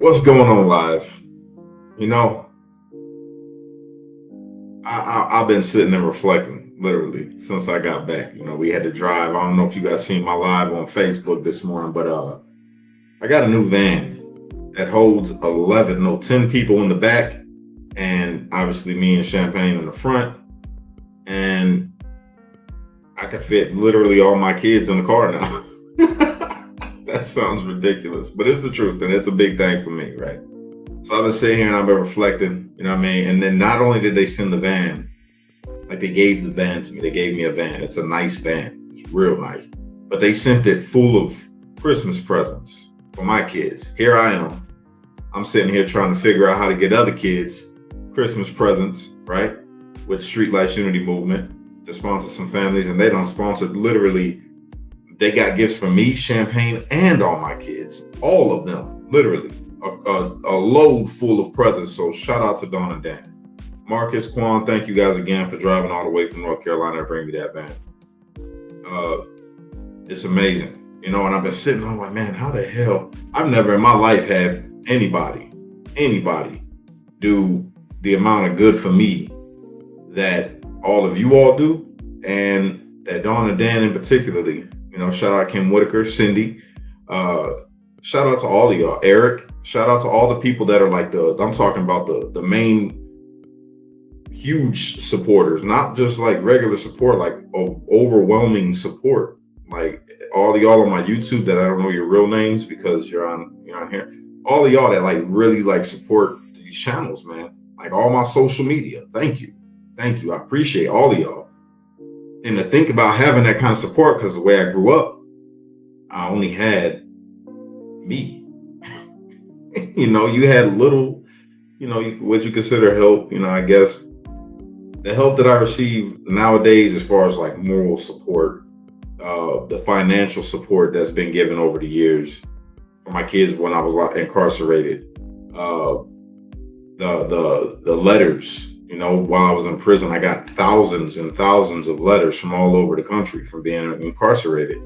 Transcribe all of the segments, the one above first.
What's going on live? You know, I've been sitting and reflecting literally since I got back. We had to drive. I don't know if you guys seen my live on Facebook this morning, but I got a new van that holds 11, no, 10 people in the back, and obviously me and Champagne in the front. And I could fit literally all my kids in the car now. That sounds ridiculous, but it's the truth, and it's a big thing for me, right? So I've been sitting here and I've been reflecting, you know what I mean? And then not only did they send the van, like they gave the van to me, they gave me a van. It's a nice van, it's real nice. But they sent it full of Christmas presents for my kids. Here I am. I'm sitting here trying to figure out how to get other kids Christmas presents, right? With the Streetlights Unity Movement to sponsor some families, and they don't sponsor literally. They got gifts for me, Champagne, and all my kids, all of them, literally. A load full of presents. So shout out to Dawn and Dan. Marcus, Quan, thank you guys again for driving all the way from North Carolina to bring me that van. It's amazing. And I've been sitting, I'm like, man, how the hell? I've never in my life had anybody do the amount of good for me that all of you all do, and that Dawn and Dan in particularly. Shout out Kim Whitaker, Cindy. Shout out to all of y'all. Eric, shout out to all the people that are like I'm talking about the main huge supporters, not just like regular support, like overwhelming support. Like all of y'all on my YouTube that I don't know your real names because you're on here. All of y'all that like really like support these channels, man. Like all my social media. Thank you. I appreciate all of y'all. And to think about having that kind of support, because the way I grew up, I only had me. You had little, what you consider help. I guess the help that I receive nowadays, as far as like moral support, the financial support that's been given over the years for my kids when I was incarcerated, the letters. While I was in prison, I got thousands and thousands of letters from all over the country from being incarcerated.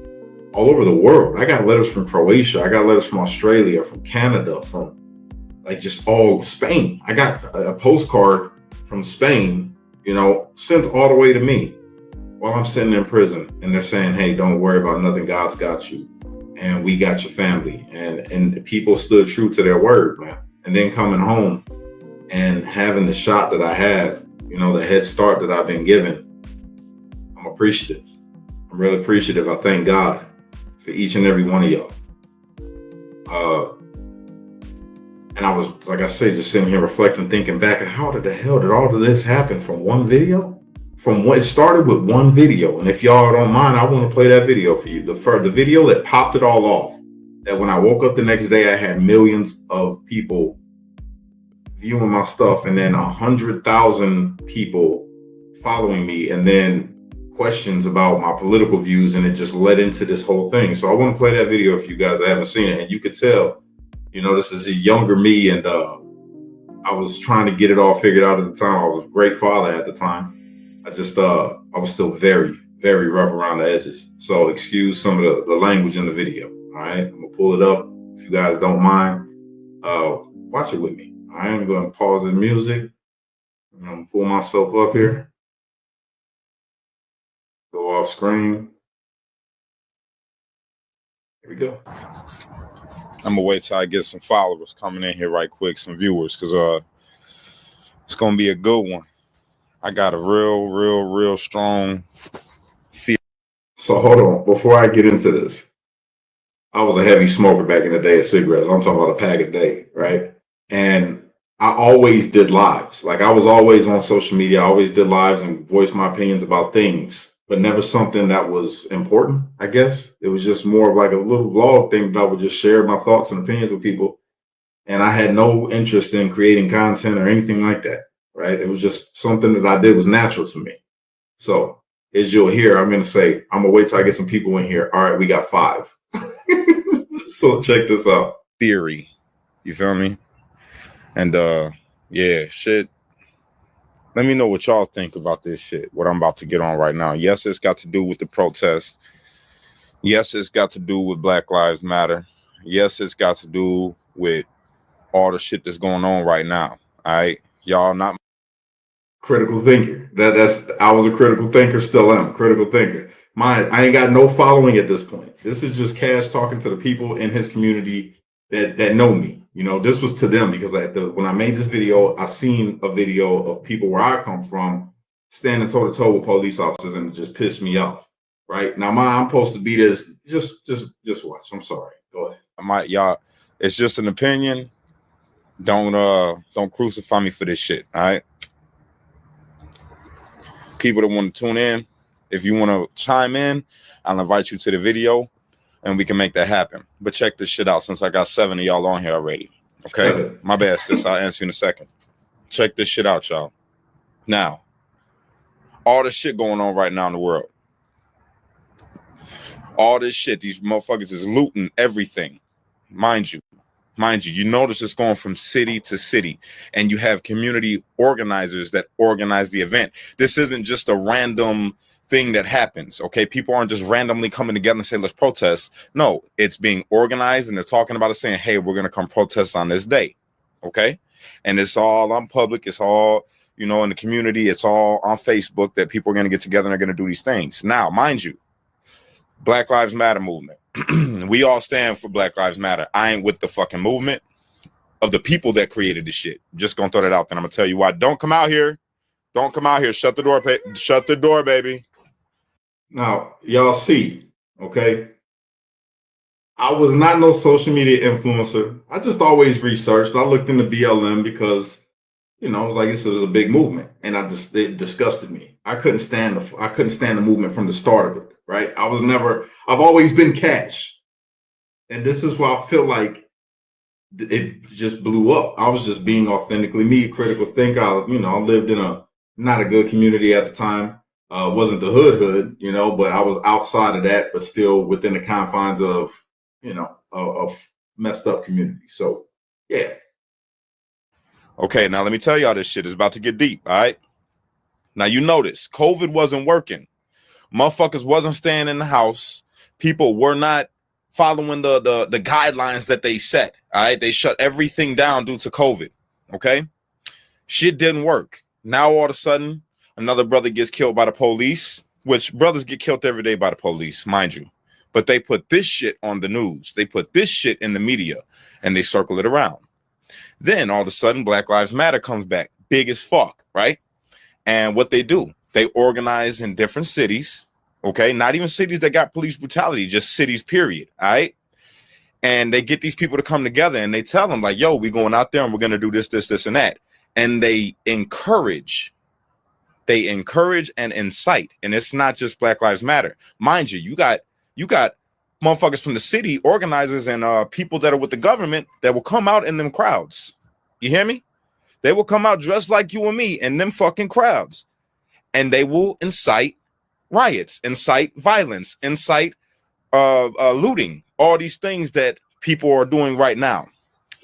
All over the world. I got letters from Croatia. I got letters from Australia, from Canada, from like just all Spain. I got a postcard from Spain, sent all the way to me while I'm sitting in prison. And they're saying, hey, don't worry about nothing. God's got you. And we got your family. And people stood true to their word, man. And then coming home and having the shot that I have, the head start that I've been given, I'm appreciative. I'm really appreciative. I thank God for each and every one of y'all. And I was, like I say, just sitting here reflecting, thinking back, how the hell did all of this happen from one video? It started with one video. And if y'all don't mind, I want to play that video for you. The video that popped it all off, that when I woke up the next day, I had millions of people viewing my stuff, and then 100,000 people following me, and then questions about my political views, and it just led into this whole thing. So I want to play that video for you guys that haven't seen it, and you could tell, this is a younger me, and I was trying to get it all figured out at the time. I was a great father at the time. I was still very, very rough around the edges. So excuse some of the language in the video. All right, I'm gonna pull it up if you guys don't mind. Watch it with me. I am going to pause the music. I'm going to pull myself up here. Go off screen. Here we go. I'm going to wait till I get some followers coming in here right quick, some viewers, because it's going to be a good one. I got a real strong feel. So hold on. Before I get into this, I was a heavy smoker back in the day of cigarettes. I'm talking about a pack a day, right? And I always did lives. Like I was always on social media. I always did lives and voiced my opinions about things, but never something that was important, I guess. It was just more of like a little vlog thing that I would just share my thoughts and opinions with people. And I had no interest in creating content or anything like that, right? It was just something that I did was natural to me. So as you'll hear, I'm going to say, I'm going to wait till I get some people in here. All right, we got 5. So check this out. Theory. You feel me? And yeah, shit. Let me know what y'all think about this shit, what I'm about to get on right now. Yes, it's got to do with the protest. Yes, it's got to do with Black Lives Matter. Yes, it's got to do with all the shit that's going on right now. All right, y'all not critical thinker. I was a critical thinker, still am critical thinker. I ain't got no following at this point. This is just Cash talking to the people in his community that know me. You know, this was to them because when I made this video, I seen a video of people where I come from standing toe to toe with police officers, and it just pissed me off. Right now, I'm supposed to be this. Just watch. I'm sorry. Go ahead. Y'all. It's just an opinion. Don't crucify me for this shit. All right. People that want to tune in, if you want to chime in, I'll invite you to the video and we can make that happen. But check this shit out since I got 7 of y'all on here already. Okay. My bad, sis. I'll answer you in a second. Check this shit out, y'all. Now, all this shit going on right now in the world. All this shit, these motherfuckers is looting everything. Mind you, you notice it's going from city to city, and you have community organizers that organize the event. This isn't just a random thing that happens, okay? People aren't just randomly coming together and saying, let's protest. No, it's being organized, and they're talking about it saying, hey, we're going to come protest on this day, okay? And it's all on public. It's all, you know, in the community. It's all on Facebook that people are going to get together and are going to do these things. Now, mind you, Black Lives Matter movement. We all stand for Black Lives Matter. I ain't with the fucking movement of the people that created the shit. Just gonna throw that out there. I'm gonna tell you why. Don't come out here. Don't come out here. Shut the door. Shut the door, baby. Now, y'all see, okay? I was not no social media influencer. I just always researched. I looked into BLM because, you know, it was like this was a big movement, and it disgusted me. I couldn't stand the movement from the start of it. Right? I've always been Cash. And this is why I feel like it just blew up. I was just being authentically me, critical thinker. I lived in not a good community at the time. Wasn't the hood, you know, but I was outside of that, but still within the confines of, you know, of messed up community. So, yeah. Okay, now let me tell y'all this shit is about to get deep, all right? Now, you notice COVID wasn't working. Motherfuckers wasn't staying in the house. People were not following the guidelines that they set. All right. They shut everything down due to COVID. Okay. Shit didn't work. Now all of a sudden, another brother gets killed by the police, which brothers get killed every day by the police, mind you. But they put this shit on the news. They put this shit in the media and they circle it around. Then all of a sudden, Black Lives Matter comes back. Big as fuck. Right. And what they do, they organize in different cities, okay? Not even cities that got police brutality, just cities, period, all right? And they get these people to come together and they tell them like, yo, we're going out there and we're going to do this, this, this, and that. And they encourage and incite. And it's not just Black Lives Matter. Mind you, you got motherfuckers from the city, organizers and people that are with the government that will come out in them crowds. You hear me? They will come out dressed like you and me in them fucking crowds. And they will incite riots, incite violence, incite looting, all these things that people are doing right now.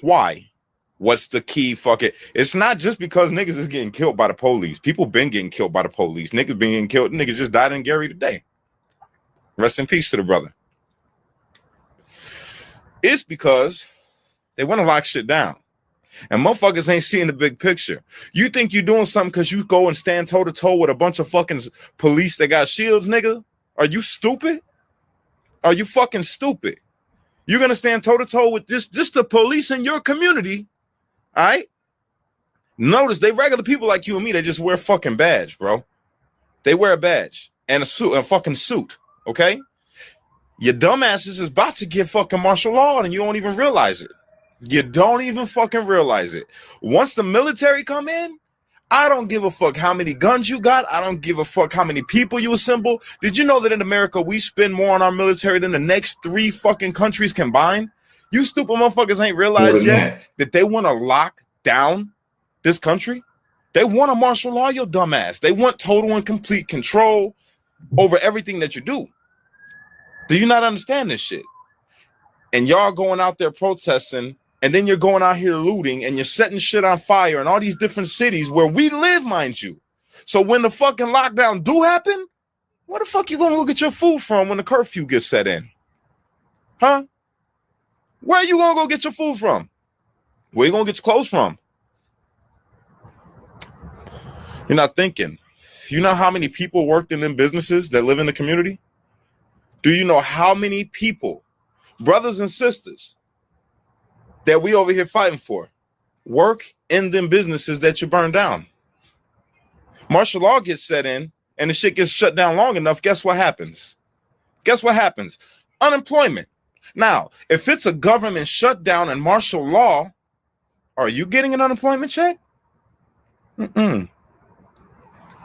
Why? What's the key? Fuck it. It's not just because niggas is getting killed by the police. People been getting killed by the police. Niggas been getting killed. Niggas just died in Gary today. Rest in peace to the brother. It's because they want to lock shit down. And motherfuckers ain't seeing the big picture. You think you're doing something because you go and stand toe to toe with a bunch of fucking police that got shields, nigga? Are you stupid? Are you fucking stupid? You're gonna stand toe to toe with just the police in your community, all right? Notice they regular people like you and me. They just wear a fucking badge, bro. They wear a badge and a suit, a fucking suit. Okay, your dumbasses is about to get fucking martial law and you don't even realize it. You don't even fucking realize it. Once the military come in, I don't give a fuck how many guns you got. I don't give a fuck how many people you assemble. Did you know that in America, we spend more on our military than the next 3 fucking countries combined? You stupid motherfuckers ain't realized yet that they want to lock down this country. They want to martial law your dumb ass. They want total and complete control over everything that you do. Do you not understand this shit? And y'all going out there protesting, and then you're going out here looting, and you're setting shit on fire in all these different cities where we live, mind you. So when the fucking lockdown do happen, where the fuck you gonna go get your food from when the curfew gets set in? Huh? Where you gonna go get your food from? Where you gonna get your clothes from? You're not thinking. You know how many people worked in them businesses that live in the community? Do you know how many people, brothers and sisters, that we over here fighting for, work in them businesses that you burn down? Martial law gets set in and the shit gets shut down long enough. Guess what happens? Guess what happens? Unemployment. Now, if it's a government shutdown and martial law, are you getting an unemployment check? Mm-mm.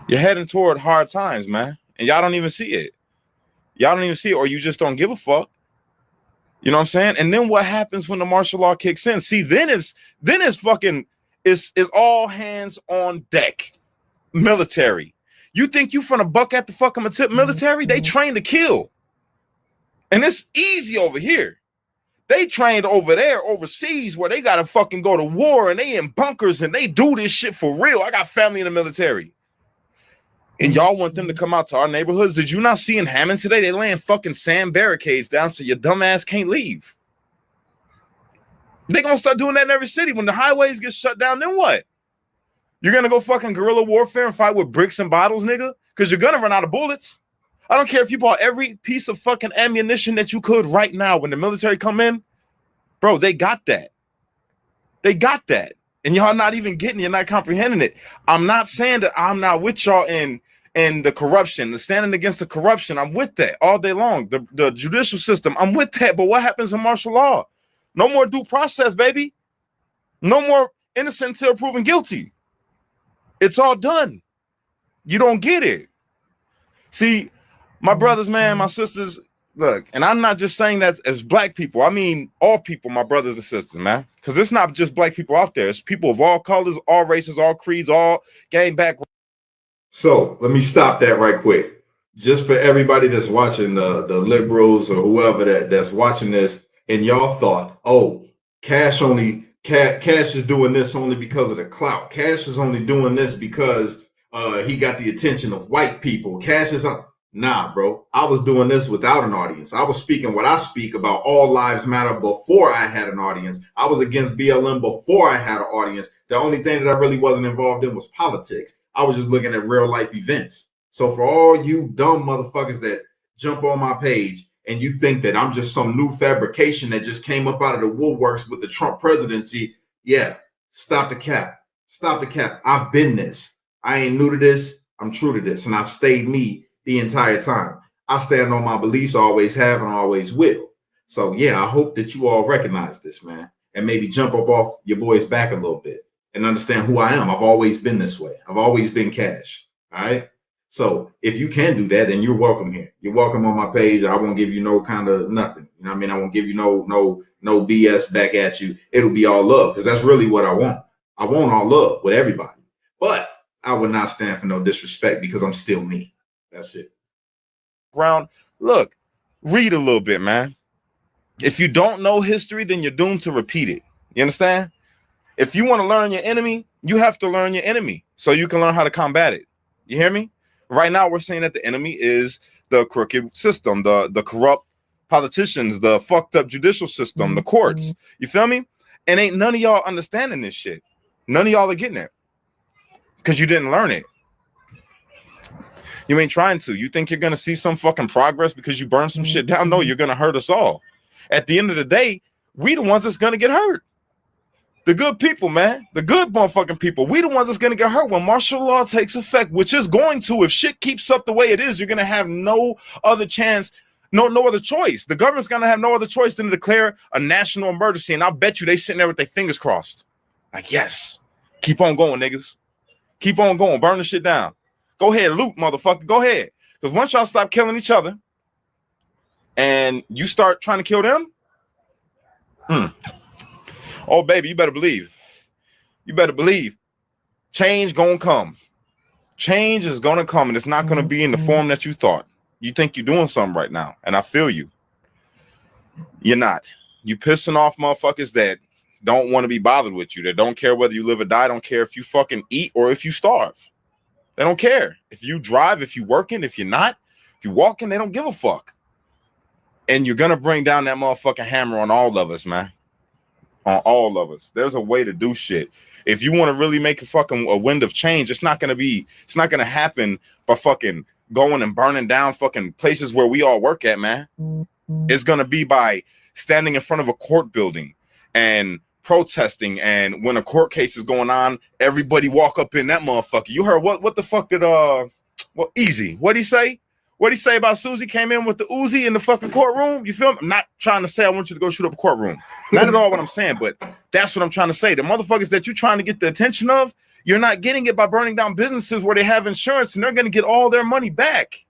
You're heading toward hard times, man. And y'all don't even see it. Y'all don't even see it, or you just don't give a fuck. You know what I'm saying? And then what happens when the martial law kicks in? See, then it's fucking, it's all hands on deck. Military. You think you finna buck at the fucking military? They trained to kill. And it's easy over here. They trained over there overseas where they gotta fucking go to war and they in bunkers and they do this shit for real. I got family in the military. And y'all want them to come out to our neighborhoods? Did you not see in Hammond today? They laying fucking sand barricades down so your dumb ass can't leave. They gonna start doing that in every city. When the highways get shut down, then what? You're gonna go fucking guerrilla warfare and fight with bricks and bottles, nigga? Because you're gonna run out of bullets. I don't care if you bought every piece of fucking ammunition that you could right now. When the military come in, bro, they got that. They got that. And y'all not even getting, you're not comprehending it. I'm not saying that I'm not with y'all in the corruption, the standing against the corruption. I'm with that all day long. The judicial system, I'm with that. But what happens in martial law? No more due process, baby. No more innocent until proven guilty. It's all done. You don't get it. See, my brothers, man, my sisters, look, and I'm not just saying that as black people. I mean all people, my brothers and sisters, man. Because it's not just black people out there. It's people of all colors, all races, all creeds, all gang backgrounds. So let me stop that right quick. Just for everybody that's watching, the liberals or whoever that's watching this, and y'all thought, oh, Cash is doing this only because of the clout. Cash is only doing this because he got the attention of white people. Cash is nah, bro. I was doing this without an audience. I was speaking what I speak about all lives matter before I had an audience. I was against BLM before I had an audience. The only thing that I really wasn't involved in was politics. I was just looking at real life events. So for all you dumb motherfuckers that jump on my page and you think that I'm just some new fabrication that just came up out of the woodworks with the Trump presidency, yeah, stop the cap. Stop the cap. I've been this. I ain't new to this. I'm true to this. And I've stayed me the entire time. I stand on my beliefs, always have and always will. So yeah, I hope that you all recognize this, man, and maybe jump up off your boy's back a little bit and understand who I am. I've always been this way. I've always been Cash. All right. So if you can do that, then you're welcome here. You're welcome on my page. I won't give you no kind of nothing. You know what I mean? I won't give you no BS back at you. It'll be all love, because that's really what I want. I want all love with everybody. But I would not stand for no disrespect because I'm still me. That's it. Look, read a little bit, man. If you don't know history, then you're doomed to repeat it. You understand? If you want to learn your enemy, you have to learn your enemy so you can learn how to combat it. You hear me? Right now, we're saying that the enemy is the crooked system, the corrupt politicians, the fucked up judicial system, the courts. You feel me? And ain't none of y'all understanding this shit. None of y'all are getting it because you didn't learn it. You ain't trying to. You think you're going to see some fucking progress because you burn some shit down? No, you're going to hurt us all. At the end of the day, we the ones that's going to get hurt. The good people, man. The good motherfucking people. We the ones that's going to get hurt when martial law takes effect, which is going to. If shit keeps up the way it is, you're going to have no other chance, no other choice. The government's going to have no other choice than to declare a national emergency. And I'll bet you they sitting there with their fingers crossed. Like, yes. Keep on going, niggas. Keep on going. Burn the shit down. Go ahead, loot, motherfucker. Go ahead. Because once y'all stop killing each other and you start trying to kill them, oh, baby, you better believe. You better believe. Change gonna come. Change is gonna come, and it's not gonna be in the form that you thought. You think you're doing something right now, and I feel you. You're not. You pissing off motherfuckers that don't want to be bothered with you, that don't care whether you live or die, don't care if you fucking eat or if you starve. They don't care. If you drive, if you working, if you're not, if you walking, they don't give a fuck. And you're gonna bring down that motherfucking hammer on all of us, man. on all of us. There's a way to do shit. If you want to really make a wind of change, it's not gonna happen by fucking going and burning down fucking places where we all work at, man. It's gonna be by standing in front of a court building and protesting, and when a court case is going on, everybody walk up in that motherfucker. You heard what the fuck did Easy, what'd he say? What'd he say about Susie came in with the Uzi in the fucking courtroom? You feel me? I'm not trying to say I want you to go shoot up a courtroom. Not at all what I'm saying, but that's what I'm trying to say. The motherfuckers that you're trying to get the attention of, you're not getting it by burning down businesses where they have insurance and they're going to get all their money back.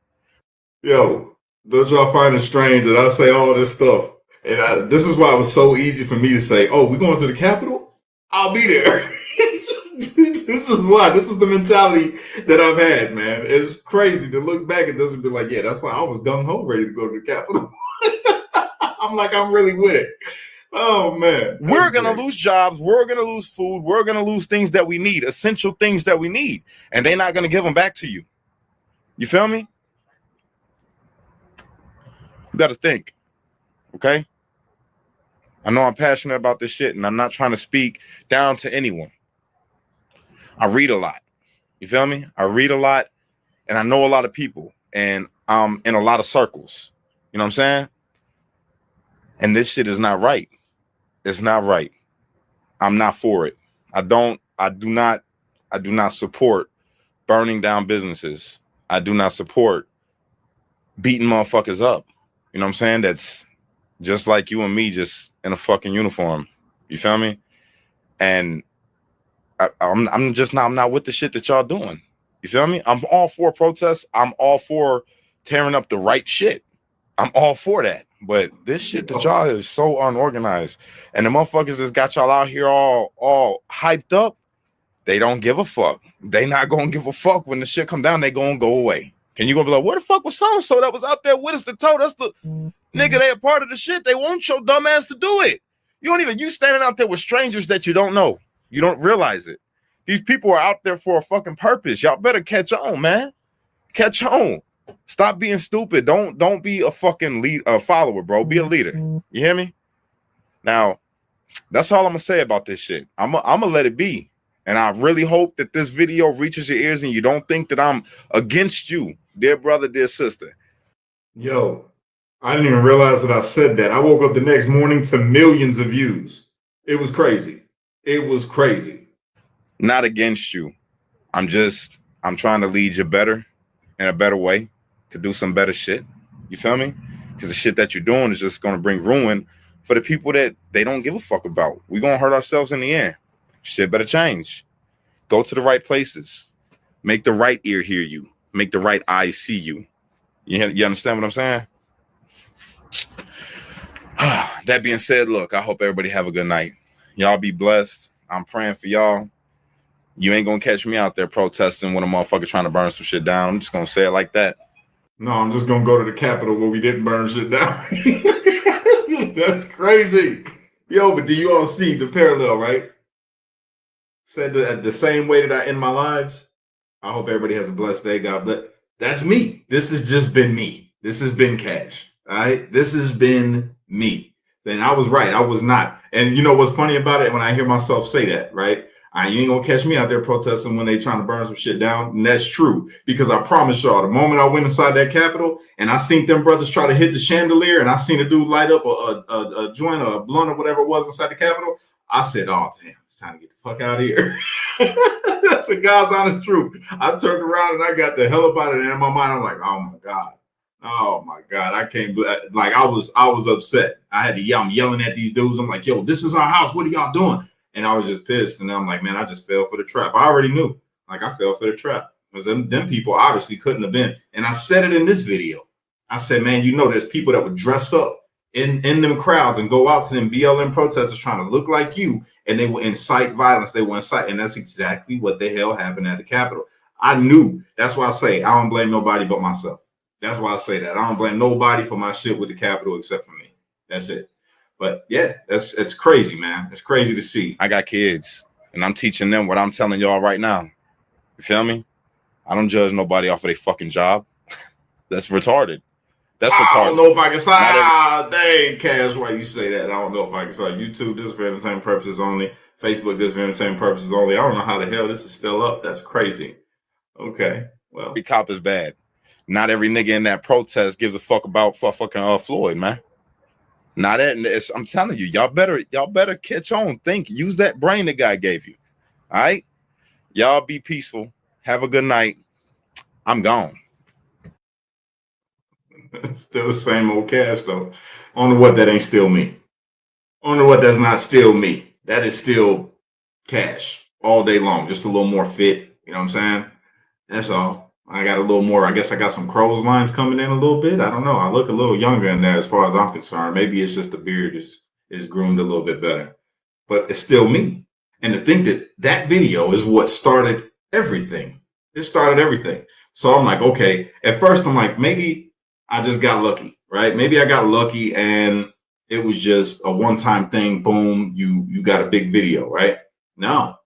Yo, don't y'all find it strange that I say all this stuff? And this is why it was so easy for me to say, oh, we going to the Capitol? I'll be there. This is why. This is the mentality that I've had, man. It's crazy to look back and doesn't be like, yeah, that's why I was gung-ho ready to go to the Capitol. I'm like, I'm really with it. Oh, man. We're going to lose jobs. We're going to lose food. We're going to lose things that we need, essential things that we need. And they're not going to give them back to you. You feel me? You got to think. Okay? I know I'm passionate about this shit, and I'm not trying to speak down to anyone. I read a lot. You feel me? I read a lot, and I know a lot of people, and I'm in a lot of circles. You know what I'm saying? And this shit is not right. It's not right. I'm not for it. I do not support burning down businesses. I do not support beating motherfuckers up. You know what I'm saying? That's just like you and me, just in a fucking uniform. You feel me? And I'm not with the shit that y'all doing. You feel me? I'm all for protests. I'm all for tearing up the right shit. I'm all for that. But this shit that y'all is so unorganized. And the motherfuckers that's got y'all out here all hyped up, they don't give a fuck. They not gonna give a fuck when the shit come down, they gonna go away. And you gonna be like, where the fuck was so-and-so that was out there with us that told us the nigga they a part of the shit? They want your dumb ass to do it. You standing out there with strangers that you don't know. You don't realize it. These people are out there for a fucking purpose. Y'all better catch on, man. Catch on. Stop being stupid. Don't be a fucking follower, bro. Be a leader. You hear me? Now, that's all I'm gonna say about this shit. I'm gonna let it be. And I really hope that this video reaches your ears and you don't think that I'm against you, dear brother, dear sister. Yo, I didn't even realize that I said that. I woke up the next morning to millions of views. It was crazy. It was crazy. Not against you. I'm trying to lead you better in a better way to do some better shit. You feel me? Because the shit that you're doing is just going to bring ruin for the people that they don't give a fuck about. We're going to hurt ourselves in the end. Shit better change. Go to the right places. Make the right ear hear you. Make the right eyes see you. You understand what I'm saying? That being said, look, I hope everybody have a good night. Y'all be blessed. I'm praying for y'all. You ain't gonna catch me out there protesting when a motherfucker trying to burn some shit down. I'm just gonna say it like that. No, I'm just gonna go to the Capitol where we didn't burn shit down. That's crazy. Yo, but do you all see the parallel, right? Said that the same way that I end my lives. I hope everybody has a blessed day. God bless. That's me. This has just been me. This has been Cash. All right. This has been me. Then I was right. I was not. And you know what's funny about it? When I hear myself say that, right? You ain't gonna catch me out there protesting when they trying to burn some shit down. And that's true. Because I promise y'all, the moment I went inside that Capitol and I seen them brothers try to hit the chandelier and I seen a dude light up a joint or a blunt or whatever it was inside the Capitol, I said, oh, damn, it's time to get the fuck out of here. That's the God's honest truth. I turned around and I got the hell up out of there. In my mind, I'm like, oh my God. Oh my God. I can't like I was upset. I had to yell. I'm yelling at these dudes. I'm like, yo, this is our house. What are y'all doing? And I was just pissed. And then I'm like, man, I just fell for the trap. I already knew. Like I fell for the trap. Because them people obviously couldn't have been. And I said it in this video. I said, man, you know, there's people that would dress up in them crowds and go out to them BLM protesters trying to look like you. And they will incite violence. They will incite. And that's exactly what the hell happened at the Capitol. I knew. That's why I say I don't blame nobody but myself. That's why I say that. I don't blame nobody for my shit with the Capitol except for me. That's it. But yeah, it's crazy, man. It's crazy to see. I got kids and I'm teaching them what I'm telling y'all right now. You feel me? I don't judge nobody off of their fucking job. That's retarded. That's I retarded. don't know if I can say. Not Dang, Cash, why you say that? I don't know if I can say. YouTube, this is for entertainment purposes only. Facebook, this is for entertainment purposes only. I don't know how the hell this is still up. That's crazy. Okay, well, every cop is bad. Not every nigga in that protest gives a fuck about fucking Floyd, man. Not that. I'm telling you, y'all better catch on. Think. Use that brain the guy gave you. All right, y'all be peaceful. Have a good night. I'm gone. still the same old Cash though. I don't know what that ain't still me. I don't know what that's not still me. That is still Cash all day long. Just a little more fit. You know what I'm saying? That's all. I got a little more. I guess I got some crow's lines coming in a little bit. I don't know. I look a little younger in there as far as I'm concerned. Maybe it's just the beard is groomed a little bit better, but it's still me. And to think that that video is what started everything. It started everything. So I'm like, okay. At first, I'm like, maybe I just got lucky, right? Maybe I got lucky and it was just a one-time thing. Boom, you got a big video, right? No,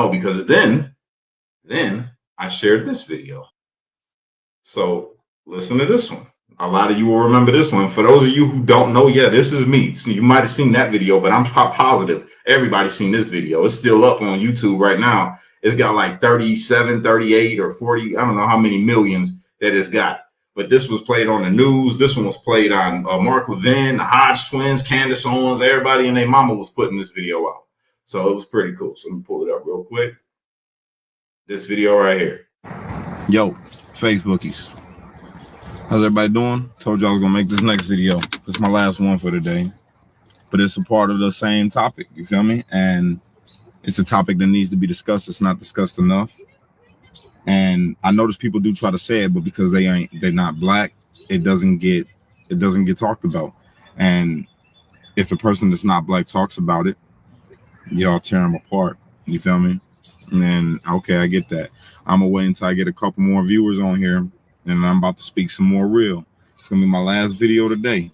because then I shared this video. So listen to this one. A lot of you will remember this one. For those of you who don't know, yeah, this is me. So you might have seen that video, but I'm positive everybody's seen this video. It's still up on YouTube right now. It's got like 37, 38 or 40. I don't know how many millions that it's got. But this was played on the news. This one was played on Mark Levin, the Hodge twins, Candace Owens. Everybody and their mama was putting this video out. So it was pretty cool. So let me pull it up real quick. This video right here. Yo, Facebookies. How's everybody doing? Told you I was gonna make this next video. This is my last one for today, but it's a part of the same topic. You feel me? And it's a topic that needs to be discussed. It's not discussed enough. And I notice people do try to say it, but because they're not black, it doesn't get talked about. And if a person that's not black talks about it, y'all tear them apart. You feel me? And then okay, I get that. I'm gonna wait until I get a couple more viewers on here. And I'm about to speak some more real. It's gonna be my last video today.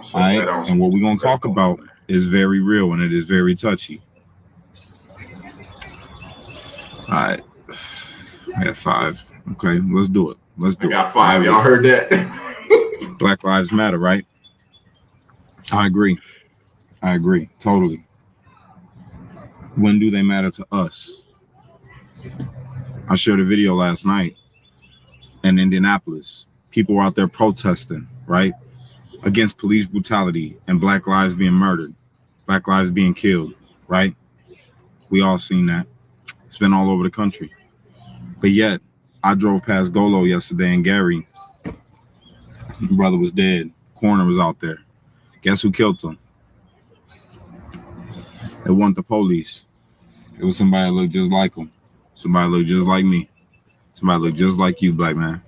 So all right. And what we're gonna talk about is very real and it is very touchy. All right. I got 5. Okay, let's do it. I got 5. Y'all heard that? Black Lives Matter, right? I agree. Totally. When do they matter to us? I shared a video last night in Indianapolis. People were out there protesting, right? Against police brutality and black lives being murdered, black lives being killed, right? We all seen that. It's been all over the country. But yet, I drove past Golo yesterday in Gary. My brother was dead. Coroner was out there. Guess who killed him? It wasn't the police. It was somebody that looked just like him. Somebody looked just like me. Somebody look just like you, black man.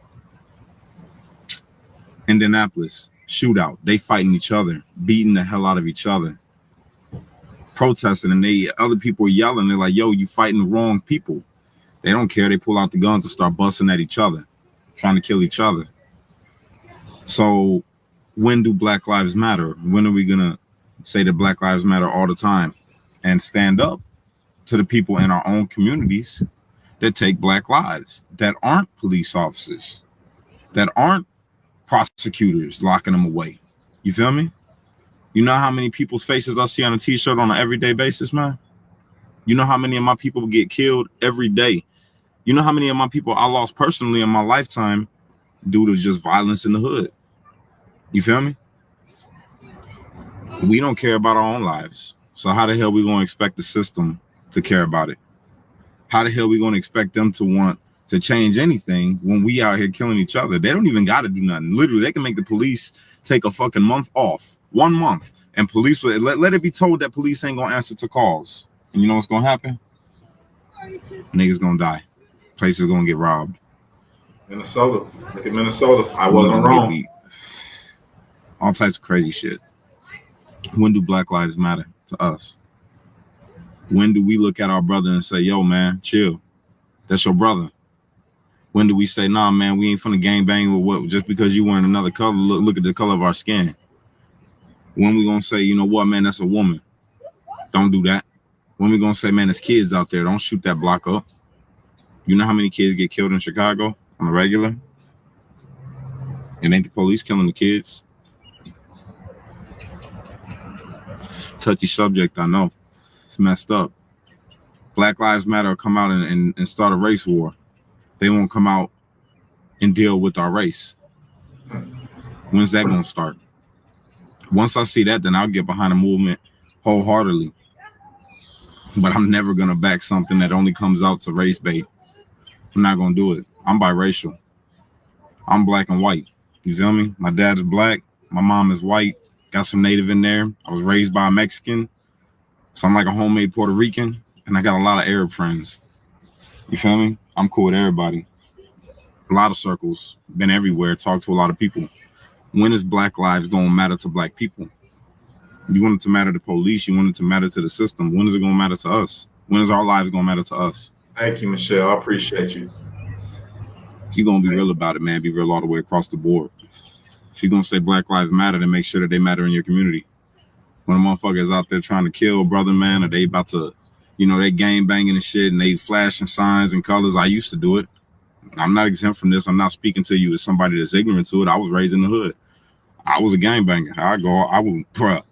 Indianapolis, shootout. They fighting each other, beating the hell out of each other, protesting, and other people are yelling. They're like, yo, you fighting the wrong people. They don't care. They pull out the guns and start busting at each other, trying to kill each other. So when do Black Lives Matter? When are we going to say that Black Lives Matter all the time and stand up to the people in our own communities that take black lives, that aren't police officers, that aren't prosecutors locking them away? You feel me? You know how many people's faces I see on a t-shirt on an everyday basis, man? You know how many of my people get killed every day? You know how many of my people I lost personally in my lifetime due to just violence in the hood? You feel me? We don't care about our own lives. So how the hell we going to expect the system to care about it? How the hell we going to expect them to want to change anything when we out here killing each other? They don't even got to do nothing. Literally, they can make the police take a fucking month off, 1 month, and police will let it be told that police ain't going to answer to calls. And you know what's going to happen? Niggas going to die. Places going to get robbed. Minnesota. Look at Minnesota. I wasn't wrong. All types of crazy shit. When do Black Lives matter to us? When do we look at our brother and say, yo, man, chill? That's your brother. When do we say, nah, man, we ain't finna gangbang with what just because you wearing another color? Look at the color of our skin. When we gonna say, you know what, man, that's a woman? Don't do that. When we gonna say, man, there's kids out there, don't shoot that block up? You know how many kids get killed in Chicago on a regular? It ain't the police killing the kids. Touchy subject, I know. It's messed up. Black Lives Matter will come out and start a race war. They won't come out and deal with our race. When's that going to start? Once I see that, then I'll get behind the movement wholeheartedly. But I'm never going to back something that only comes out to race bait. I'm not going to do it. I'm biracial. I'm black and white. You feel me? My dad is black. My mom is white. Got some native in there. I was raised by a Mexican. So I'm like a homemade Puerto Rican. And I got a lot of Arab friends. You feel me? I'm cool with everybody. A lot of circles. Been everywhere. Talked to a lot of people. When is Black lives going to matter to Black people? You want it to matter to police. You want it to matter to the system. When is it going to matter to us? When is our lives going to matter to us? Thank you, Michelle. I appreciate you. If you're going to be real about it, man, be real all the way across the board. If you're going to say Black lives matter, then make sure that they matter in your community. When a motherfucker is out there trying to kill a brother, man, or they about to, they gang banging and shit, and they flashing signs and colors. I used to do it. I'm not exempt from this. I'm not speaking to you as somebody that's ignorant to it. I was raised in the hood. I was a gangbanger.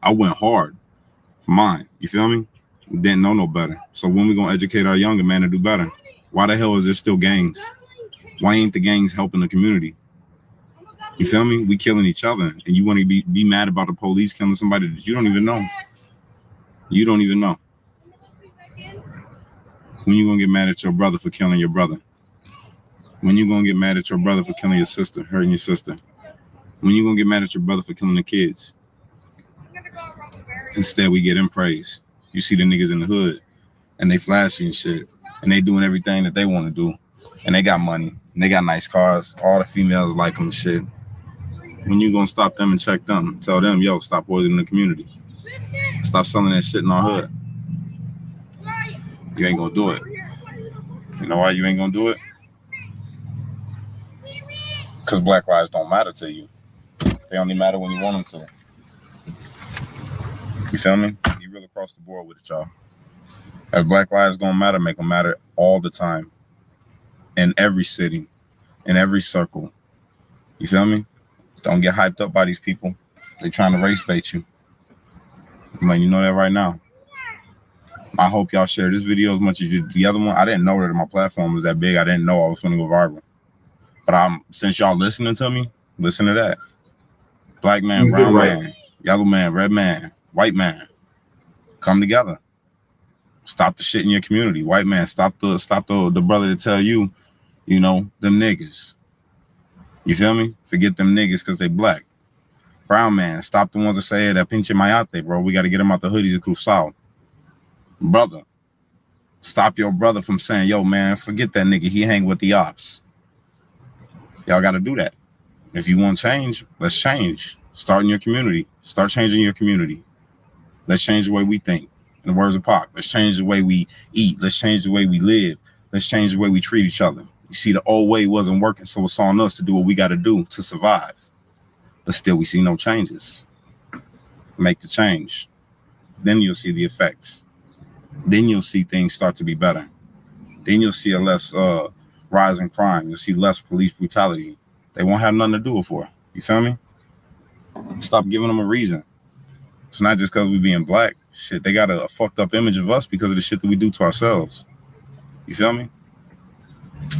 I went hard for mine. You feel me? Didn't know no better. So when we gonna educate our younger man to do better? Why the hell is there still gangs? Why ain't the gangs helping the community? You feel me? We killing each other, and you want to be mad about the police killing somebody that you don't even know. You don't even know. When you gonna get mad at your brother for killing your brother? When you gonna get mad at your brother for killing your sister, hurting your sister? When you gonna get mad at your brother for killing the kids? Instead, we get him praise. You see the niggas in the hood, and they flashy and shit, and they doing everything that they want to do, and they got money, and they got nice cars. All the females like them and shit. When you gonna stop them and check them? Tell them, yo, stop poisoning the community. Stop selling that shit in our hood. You ain't gonna do it. You know why you ain't gonna do it? Because Black lives don't matter to you. They only matter when you want them to. You feel me? You real across the board with it, y'all. If Black lives gonna matter, make them matter all the time. In every city, in every circle. You feel me? Don't get hyped up by these people. They trying to race bait you. I'm letting you know that right now. I hope y'all share this video as much as you did the other one. I didn't know that my platform was that big. I didn't know I was going to go viral. But since y'all listening to me, listen to that. Black man, brown man, yellow man, red man, white man, come together. Stop the shit in your community. White man, stop the brother to tell you, them niggas. You feel me? Forget them niggas because they black. Brown man, stop the ones that say that pinche mayate, bro. We got to get them out the hoodies of Cruzal. Brother, stop your brother from saying, yo, man, forget that nigga. He hang with the ops. Y'all got to do that. If you want change, let's change. Start in your community. Start changing your community. Let's change the way we think. In the words of Pac, let's change the way we eat. Let's change the way we live. Let's change the way we treat each other. You see, the old way wasn't working, so it's on us to do what we got to do to survive. But still, we see no changes. Make the change. Then you'll see the effects. Then you'll see things start to be better. Then you'll see a less rise in crime. You'll see less police brutality. They won't have nothing to do it for. You feel me? Stop giving them a reason. It's not just because we being black. Shit, they got a fucked up image of us because of the shit that we do to ourselves. You feel me?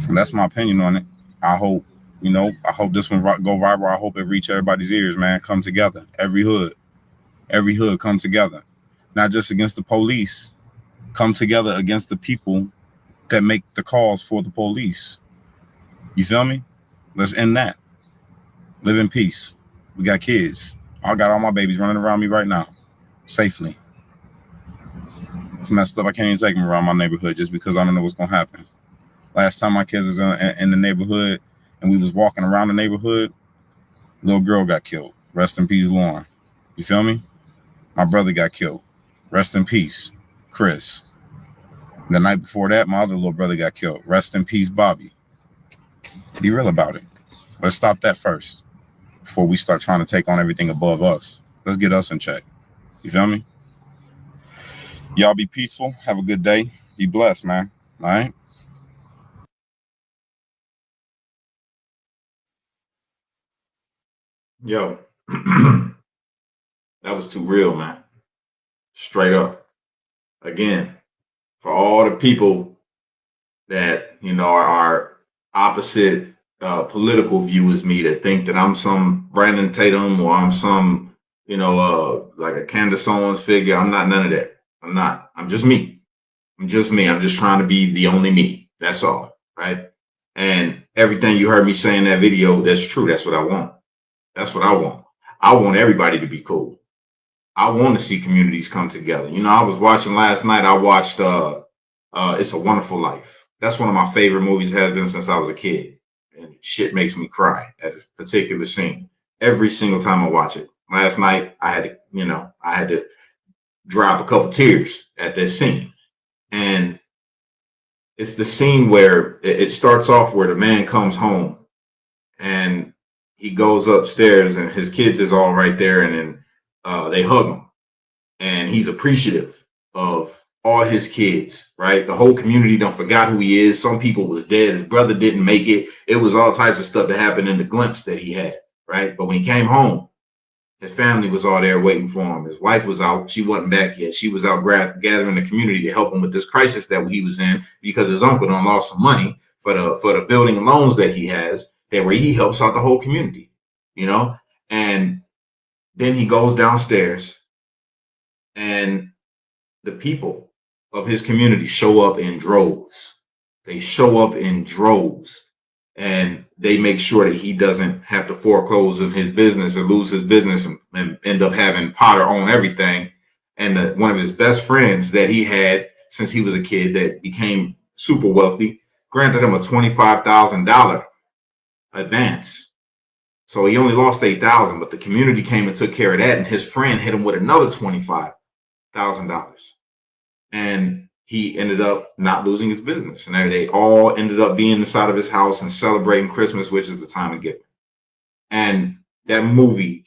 And that's my opinion on it. I hope this one go viral. I hope it reach everybody's ears, man. Come together. Every hood come together. Not just against the police. Come together against the people that make the calls for the police. You feel me? Let's end that. Live in peace. We got kids. I got all my babies running around me right now. Safely. It's messed up. I can't even take them around my neighborhood just because I don't know what's going to happen. Last time my kids was in the neighborhood and we was walking around the neighborhood, little girl got killed. Rest in peace, Lauren. You feel me? My brother got killed. Rest in peace, Chris. The night before that, my other little brother got killed. Rest in peace, Bobby. Be real about it. Let's stop that first before we start trying to take on everything above us. Let's get us in check. You feel me? Y'all be peaceful. Have a good day. Be blessed, man. All right? Yo, that was too real, man. Straight up. Again, for all the people that, are opposite political view as me, that think that I'm some Brandon Tatum or I'm some, like a Candace Owens figure. I'm not none of that. I'm not. I'm just me. I'm just me. I'm just trying to be the only me. That's all. Right. And everything you heard me say in that video, that's true. That's what I want. That's what I want. I want everybody to be cool. I want to see communities come together. I was watching last night. I watched It's a Wonderful Life. That's one of my favorite movies, has been since I was a kid. And shit makes me cry at a particular scene every single time I watch it. Last night I had to drop a couple tears at this scene. And it's the scene where it starts off where the man comes home and he goes upstairs and his kids is all right there, and then they hug him, and he's appreciative of all his kids, right? The whole community don't forgot who he is. Some people was dead. His brother didn't make it. It was all types of stuff that happened in the glimpse that he had, right? But when he came home, his family was all there waiting for him. His wife was out. She wasn't back yet. She was out gathering the community to help him with this crisis that he was in, because his uncle done lost some money for the building and loans that he has, that where he helps out the whole community, And then he goes downstairs, and the people of his community show up in droves. They show up in droves, and they make sure that he doesn't have to foreclose on his business or lose his business and end up having Potter own everything. And one of his best friends that he had since he was a kid that became super wealthy granted him a $25,000 advance. So he only lost $8,000, but the community came and took care of that. And his friend hit him with another $25,000. And he ended up not losing his business. And they all ended up being inside of his house and celebrating Christmas, which is the time of giving. And that movie,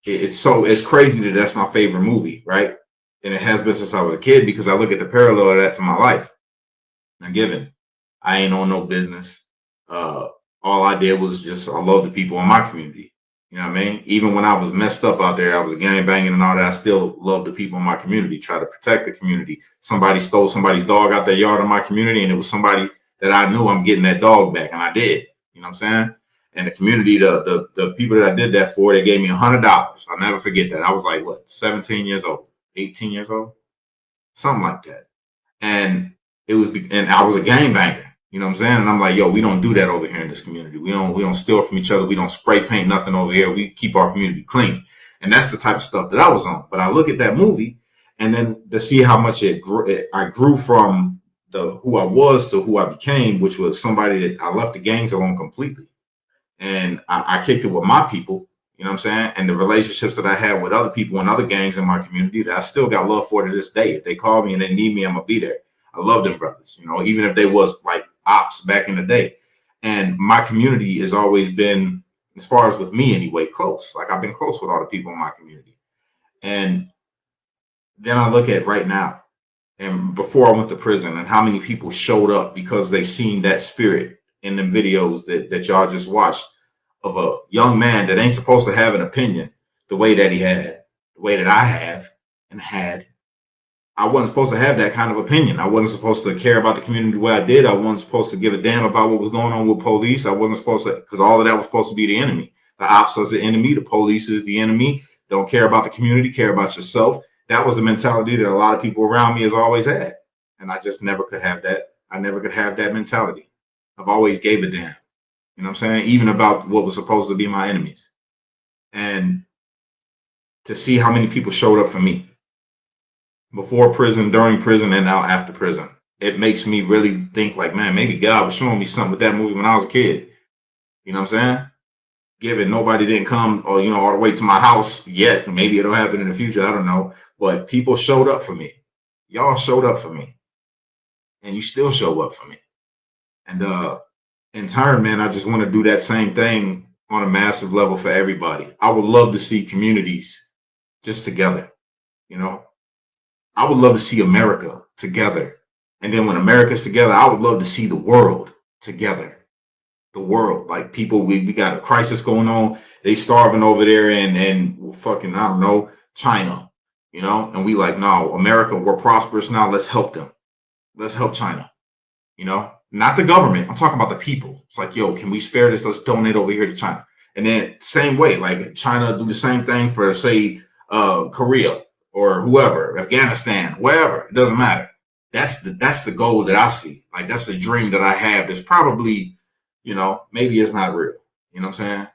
it's crazy that that's my favorite movie, right? And it has been since I was a kid, because I look at the parallel of that to my life. And given, I ain't on no business. All I did was just, I love the people in my community. You know what I mean? Even when I was messed up out there, I was gang banging and all that, I still love the people in my community, try to protect the community. Somebody stole somebody's dog out their yard in my community, and it was somebody that I knew, I'm getting that dog back, and I did. You know what I'm saying? And the community, the people that I did that for, they gave me $100. I'll never forget that. I was like, 17 years old, 18 years old, something like that. And and I was a gangbanger. You know what I'm saying? And I'm like, yo, we don't do that over here in this community. We don't steal from each other. We don't spray paint nothing over here. We keep our community clean. And that's the type of stuff that I was on. But I look at that movie, and then to see how much I grew from who I was to who I became, which was somebody that I left the gangs alone completely. And I kicked it with my people, you know what I'm saying? And the relationships that I had with other people and other gangs in my community that I still got love for to this day. If they call me and they need me, I'm going to be there. I love them brothers, even if they was like ops back in the day. And my community has always been, as far as with me anyway, close. Like, I've been close with all the people in my community. And then I look at right now, and before I went to prison, and how many people showed up because they seen that spirit in the videos that y'all just watched, of a young man that ain't supposed to have an opinion the way that he had, the way that I have and had. I wasn't supposed to have that kind of opinion. I wasn't supposed to care about the community the way I did. I wasn't supposed to give a damn about what was going on with police. I wasn't supposed to, because all of that was supposed to be the enemy. The ops was the enemy. The police is the enemy. Don't care about the community, care about yourself. That was the mentality that a lot of people around me has always had. And I just never could have that. I never could have that mentality. I've always gave a damn, you know what I'm saying? Even about what was supposed to be my enemies. And to see how many people showed up for me before prison, during prison, and now after prison, it makes me really think like, man, maybe God was showing me something with that movie when I was a kid. You know what I'm saying? Given nobody didn't come or, all the way to my house yet. Maybe it'll happen in the future. I don't know. But people showed up for me. Y'all showed up for me. And you still show up for me. And in turn, man, I just want to do that same thing on a massive level for everybody. I would love to see communities just together, I would love to see America together. And then when America's together, I would love to see the world together. the world. Like people, we got a crisis going on. They starving over there and fucking, I don't know, China, you know? And we like, no, America, we're prosperous now. Let's help them. Let's help China, you know? Not the government. I'm talking about the people. It's like, yo, can we spare this? Let's donate over here to China. And then same way, like China do the same thing for, say, Korea or whoever, Afghanistan, wherever. It doesn't matter. That's the goal that I see. Like that's the dream that I have. That's probably, you know, maybe it's not real. You know what I'm saying?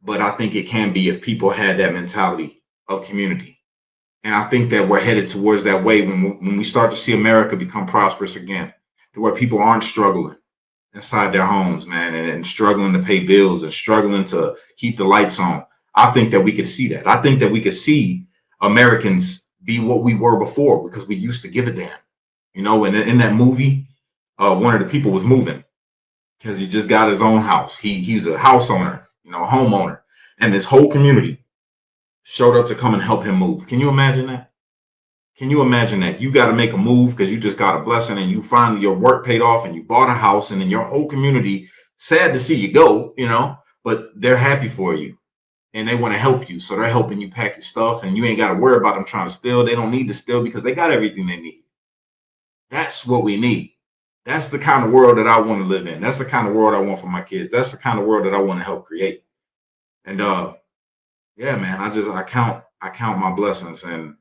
But I think it can be if people had that mentality of community. And I think that we're headed towards that way when we start to see America become prosperous again, to where people aren't struggling inside their homes, man, and struggling to pay bills and struggling to keep the lights on. I think that we could see that. I think that we could see Americans be what we were before because we used to give a damn. You know, and in that movie, one of the people was moving because he just got his own house. He's a house owner, you know, a homeowner, and this whole community showed up to come and help him move. Can you imagine that? Can you imagine that? You got to make a move because you just got a blessing and you finally your work paid off and you bought a house and then your whole community, sad to see you go, you know, but they're happy for you and they want to help you. So they're helping you pack your stuff and you ain't got to worry about them trying to steal. They don't need to steal because they got everything they need. That's what we need. That's the kind of world that I want to live in. That's the kind of world I want for my kids. That's the kind of world that I want to help create. And yeah, man, I count my blessings, and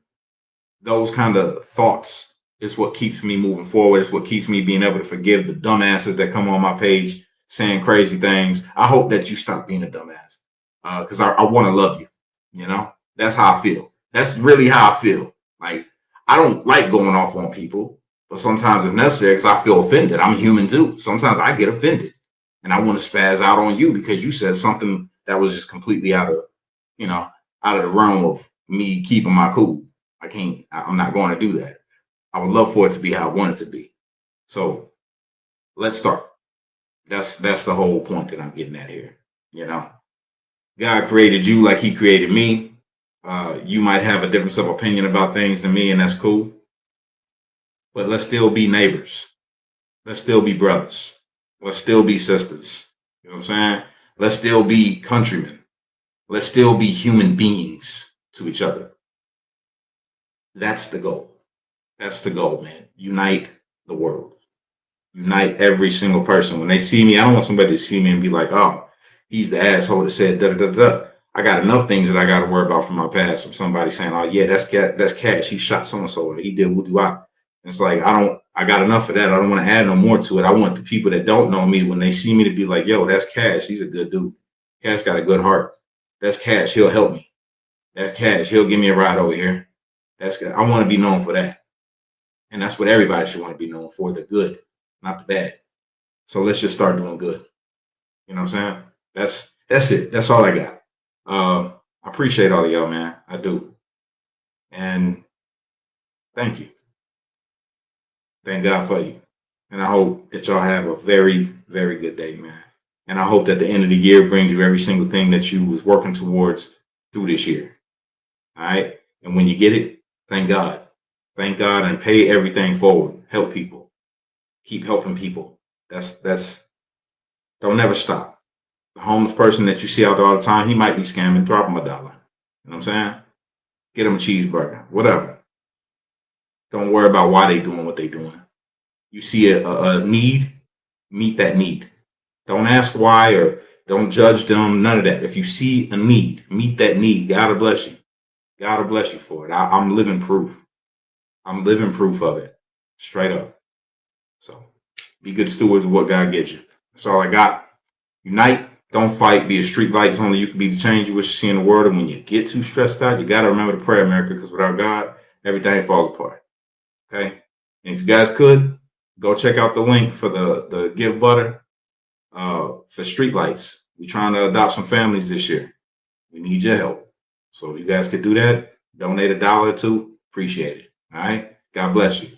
those kind of thoughts is what keeps me moving forward. It's what keeps me being able to forgive the dumbasses that come on my page saying crazy things. I hope that you stop being a dumbass because I want to love you. You know, that's how I feel. That's really how I feel. Like, I don't like going off on people, but sometimes it's necessary because I feel offended. I'm human too. Sometimes I get offended and I want to spaz out on you because you said something that was just completely out of the realm of me keeping my cool. I'm not going to do that. I would love for it to be how I want it to be. So let's start. That's the whole point that I'm getting at here. You know, God created you like he created me. You might have a difference of opinion about things than me, and that's cool. But let's still be neighbors. Let's still be brothers. Let's still be sisters. You know what I'm saying? Let's still be countrymen. Let's still be human beings to each other. That's the goal. That's the goal, man. Unite the world. Unite every single person. When they see me, I don't want somebody to see me and be like, oh, he's the asshole that said da da da da. I got enough things that I got to worry about from my past. From somebody saying, oh yeah, that's Cash. He shot so and so. He did woo-doo-wah. It's like I got enough of that. I don't want to add no more to it. I want the people that don't know me, when they see me, to be like, yo, that's Cash. He's a good dude. Cash got a good heart. That's Cash. He'll help me. That's Cash. He'll give me a ride over here. I want to be known for that. And that's what everybody should want to be known for, the good, not the bad. So let's just start doing good. You know what I'm saying? That's it. That's all I got. I appreciate all of y'all, man. I do. And thank you. Thank God for you. And I hope that y'all have a very, very good day, man. And I hope that the end of the year brings you every single thing that you was working towards through this year. All right. And when you get it, thank God. Thank God and pay everything forward. Help people. Keep helping people. Don't never stop. The homeless person that you see out there all the time, he might be scamming. Drop him $1. You know what I'm saying? Get him a cheeseburger, whatever. Don't worry about why they doing what they doing. You see a need, meet that need. Don't ask why or don't judge them, none of that. If you see a need, meet that need. God will bless you. God will bless you for it. I'm living proof. I'm living proof of it. Straight up. So be good stewards of what God gives you. That's all I got. Unite. Don't fight. Be a street light. It's only you can be the change you wish to see in the world. And when you get too stressed out, you got to remember to pray, America, because without God, everything falls apart. Okay? And if you guys could, go check out the link for the Give Butter for street lights. We're trying to adopt some families this year. We need your help. So if you guys could do that, donate $1 or $2, appreciate it. All right? God bless you.